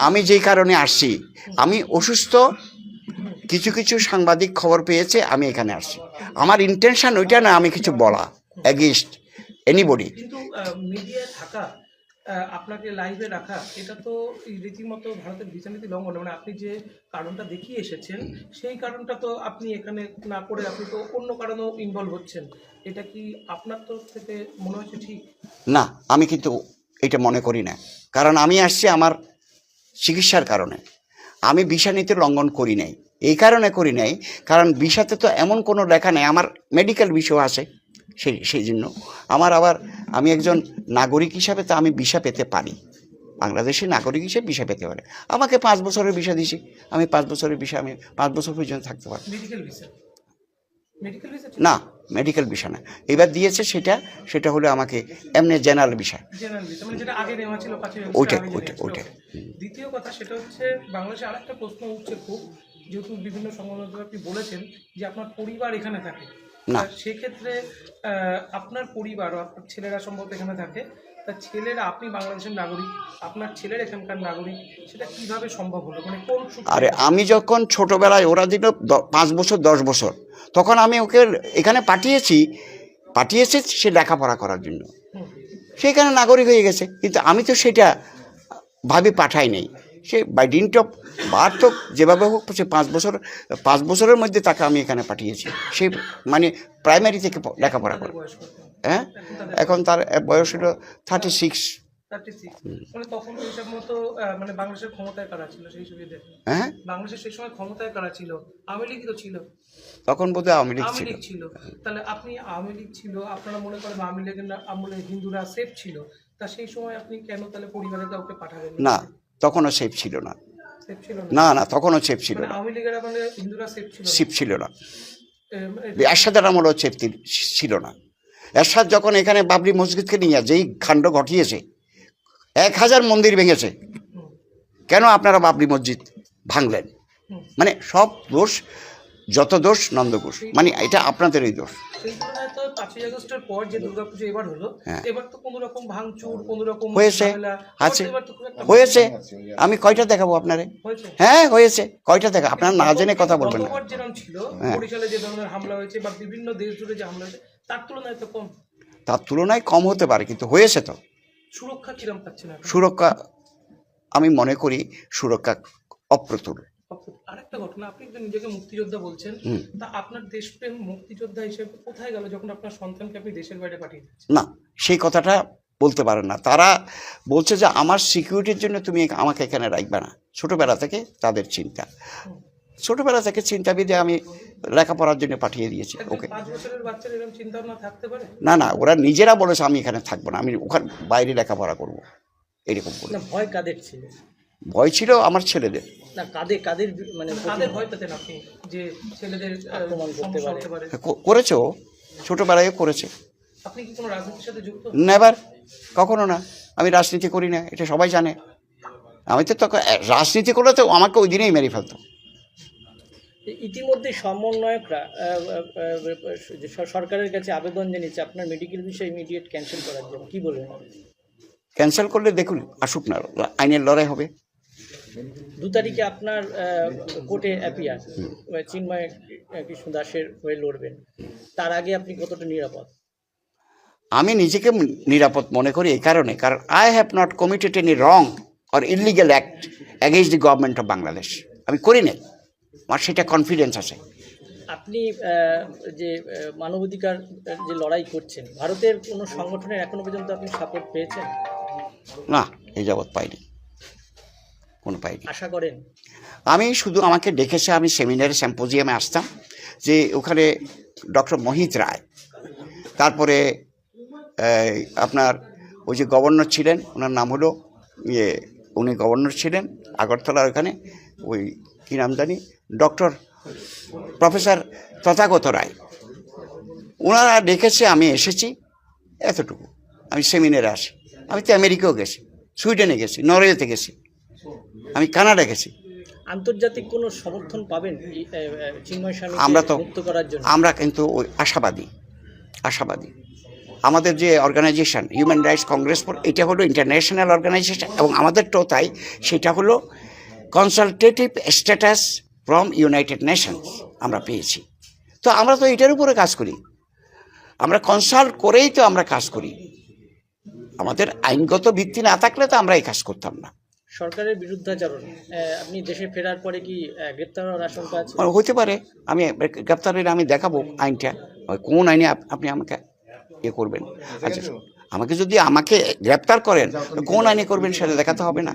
আমি যেই কারণে আসছি, আমি অসুস্থ, কিছু কিছু সাংবাদিক খবর পেয়েছে, আমি এখানে আসছি। আমার ইন্টেনশন ওইটা না আমি কিছু বলা এগেইনস্ট এনিবডি। কিন্তু মিডিয়ায় থাকা, আপনাকে লাইভে রাখা, এটা তো রীতিমতো ভারতের বিচারনীতি লঙ্ঘন। মানে আপনি যে কারণটা দেখিয়ে এসেছেন, সেই কারণটা তো আপনি এখানে না করে আপনি তো অন্য কারণেও ইনভলভ হচ্ছেন। এটা কি আপনার তরফ থেকে মনে হচ্ছে ঠিক? না, আমি কিন্তু এটা মনে করি না। কারণ আমি আসছি আমার চিকিৎসার কারণে, আমি ভিসা নীতি লঙ্ঘন করি নাই। এই কারণে করি নাই কারণ ভিসাতে তো এমন কোনো লেখা নেই, আমার মেডিকেল বিষয় আছে, সেই জন্য আমার আবার আমি একজন নাগরিক হিসাবে তো আমি ভিসা পেতে পারি, বাংলাদেশের নাগরিক হিসেবে ভিসা পেতে পারে। আমাকে 5 বছরের ভিসা দিছি, আমি 5 বছরের ভিসা, আমি 5 বছর পর্যন্ত থাকতে পারি। মেডিকেল ভিসা, মেডিকেল ভিসা না, মেডিকেল ভিসা না, এবার দিয়েছে সেটা হলো আমাকে এমনি জেনারেল ভিসা, জেনারেল ভিসা, মানে যেটা আগে নেওয়া ছিল 5 ওইটা। দ্বিতীয় কথা সেটা হচ্ছে, বাংলাদেশে আরেকটা প্রশ্ন উঠছে খুব, যেহেতু বিভিন্ন সংবাদমাধ্যমে আপনি বলেছেন যে আপনার পরিবার এখানে থাকে, না, সেক্ষেত্রে আপনার পরিবার ও আপনার ছেলেরা সম্ভবত এখানে থাকে, তা ছেলেরা, আপনি বাংলাদেশের নাগরিক, আপনার ছেলের এখানকার নাগরিক, সেটা কিভাবে সম্ভব হলো? মানে কোন আরে আমি যখন ছোটবেলায় ওরা দিল 5 বছর 10 বছর, তখন আমি ওকে এখানে পাঠিয়েছি সে লেখাপড়া করার জন্য, সেখানে নাগরিক হয়ে গেছে। কিন্তু আমি তো সেটা ভাবে পাঠাই নাই, সে বাই ডিন্ট অফ বার্থ হোক যেভাবে হোক, সে 5 বছরের মধ্যে তাকে আমি এখানে পাঠিয়েছি। সে মানে প্রাইমারি থেকে লেখাপড়া করে, হ্যাঁ, এখন তার বয়স হলো 36। 36, মানে তখন তো হিসাব মতো মানে বাংলাদেশের ক্ষমতায় কারা ছিল সেই সুবিধে? হ্যাঁ, বাংলাদেশের সেই সময় ক্ষমতায় কারা ছিল? আওয়ামী লীগ তো ছিল। তখন বোধহয় আওয়ামী লীগ ছিল। তাহলে আপনি, আওয়ামী লীগ ছিল, আপনারা মনে করেন আওয়ামী লীগের আমলে হিন্দুরা সেফ ছিল, তা সেই সময় আপনি কেন তাহলে পরিবারের কাউকে পাঠাবেন না? তখনও সেফ ছিল না। সেফ ছিল না, তখনও সেফ ছিল না। আওয়ামী লীগের আমলে হিন্দুরা সেফ ছিল না। এরশাদের আমলেও সেফ ছিল না। এরশাদ যখন এখানে বাবরি মসজিদকে নিয়ে যেই কাণ্ড ঘটিয়েছে, 1000 মন্দির ভেঙেছে, কেন আপনারা বাবরি মসজিদ ভাঙলেন? মানে সব দোষ, যত দোষ নন্দঘোষ, মানে এটা আপনাদেরই দোষ। সেই তুলনায় তো 5ই আগস্টের পর যে দুর্গাপুজো এবার হলো, এবার তো কোনো রকম ভাঙচুর, কোনো রকম হয়েছে। আমি কয়টা দেখাবো আপনারে? হ্যাঁ হয়েছে, কয়টা দেখা? আপনারা না জেনে কথা বলবেন না। যেরকম ছিল বরিশালে যে ধরনের হামলা হয়েছে বা বিভিন্ন দেশ জুড়ে যে হামলা হয়েছে, তার তুলনায় তো কম। তার তুলনায় কম হতে পারে, কিন্তু হয়েছে তো। সুরক্ষা কিরকম পাচ্ছেন? সুরক্ষা আমি মনে করি সুরক্ষা অপ্রতুল। আরেকটা ঘটনা, আপনি তো নিজেকে মুক্তিযোদ্ধা বলছেন, তা আপনার দেশপ্রেম মুক্তিযোদ্ধা হিসেবে কোথায় গেল যখন আপনার সন্তানকে আপনি দেশের বাইরে পাঠিয়ে দিচ্ছেন? না, সেই কথাটা বলতে পারেন না। তারা বলছে যে আমার সিকিউরিটির জন্য তুমি আমাকে এখানে রাখবে না। ছোটবেলা থেকে তাদের চিন্তা, ছোটবেলা থেকে চিন্তা বিধে আমি লেখাপড়ার জন্য পাঠিয়ে দিয়েছি ওকে। 5 বছরের বাচ্চার এরকম চিন্তা ভাবনা থাকতে পারে? না, ওরা নিজেরা বলেছে আমি এখানে থাকবো না, আমি ওখানে বাইরে লেখাপড়া করবো, এরকম বলে। ভয় কাদের ছিল? ভয় ছিল আমার ছেলেদের। না, কাদের মানে কাদের ভয় পেতেন আপনি যে ছেলেদের আক্রমণ করতে পারে? করেছে, ও ছোটবেলায় করেছে। আপনি কি কোনো রাজনীতির সাথে যুক্ত? নেভার, কখনো না। আমি রাজনীতি করি না, এটা সবাই জানে। আমি তো তখন রাজনীতি করলে তো আমাকে ওই দিনেই মেরে ফেলতো। ইতিমধ্যে সমন্বয়করা সরকারের কাছে আবেদন জানিয়েছে আপনার মেডিকেল বিষয় ইমিডিয়েট ক্যান্সেল করার জন্য, কি বলবেন? ক্যান্সেল করলে দেখুন আসুক না, আইনের লড়াই হবে। 2 তারিখে আপনার কোর্টে অ্যাপিয়ার, চিন্ময় কৃষ্ণ দাসের হয়ে লড়বেন, তার আগে আপনি কতটা নিরাপদ? আমি নিজেকে নিরাপদ মনে করি এই কারণে, কারণ I have not committed any wrong or illegal act against the government of Bangladesh. আমি করি নাই, আমার সেটা কনফিডেন্স আছে। আপনি যে মানবাধিকার যে লড়াই করছেন, ভারতের কোনো সংগঠনের এখনো পর্যন্ত আপনি সাপোর্ট পেয়েছেন? না, এই যাবৎ পাইনি, কোনো পাইনি। আশা করেন? আমি শুধু আমাকে ডেকেছে, আমি সেমিনারে সিম্পোজিয়ামে আসতাম, যে ওখানে ডক্টর মোহিত রায়, তারপরে আপনার ওই যে গভর্নর ছিলেন, ওনার নাম হলো উনি গভর্নর ছিলেন আগরতলার ওখানে, ওই কী নাম জানি, ডক্টর প্রফেসর তথাগত রায়, ওনারা ডেকেছে, আমি এসেছি, এতটুকু। আমি সেমিনারে আসি। আমি তো আমেরিকাও গেছি, সুইডেনে গেছি, নরওয়েতে গেছি, আমি কানাডা গেছি। আন্তর্জাতিক কোনো সমর্থন পাবেন চিন্ময় স্বামী মুক্ত করার জন্য? আমরা কিন্তু ওই আশাবাদী। আমাদের যে organization human rights congress for, এটা হলো ইন্টারন্যাশনাল অর্গানাইজেশন এবং আমাদেরটাও তাই, সেটা হলো consultative status from United Nations আমরা পেয়েছি। তো আমরা তো এটার উপরে কাজ করি, আমরা কনসাল্ট করেই তো আমরা কাজ করি। আমাদের আইনগত ভিত্তি না থাকলে তো আমরা এই কাজ করতাম না। সরকারের বিরুদ্ধাচরণ, আপনি দেশে ফেরার পরে কি গ্রেপ্তার হওয়ার আশঙ্কা আছে? হতে পারে, আমি গ্রেপ্তার হলে আমি দেখাবো আইনটা, কোন আইনে আপনি আমাকে ইয়ে করবেন। আচ্ছা, আমাকে যদি আমাকে গ্রেপ্তার করেন কোন আইনে করবেন সেটা দেখাতে হবে না?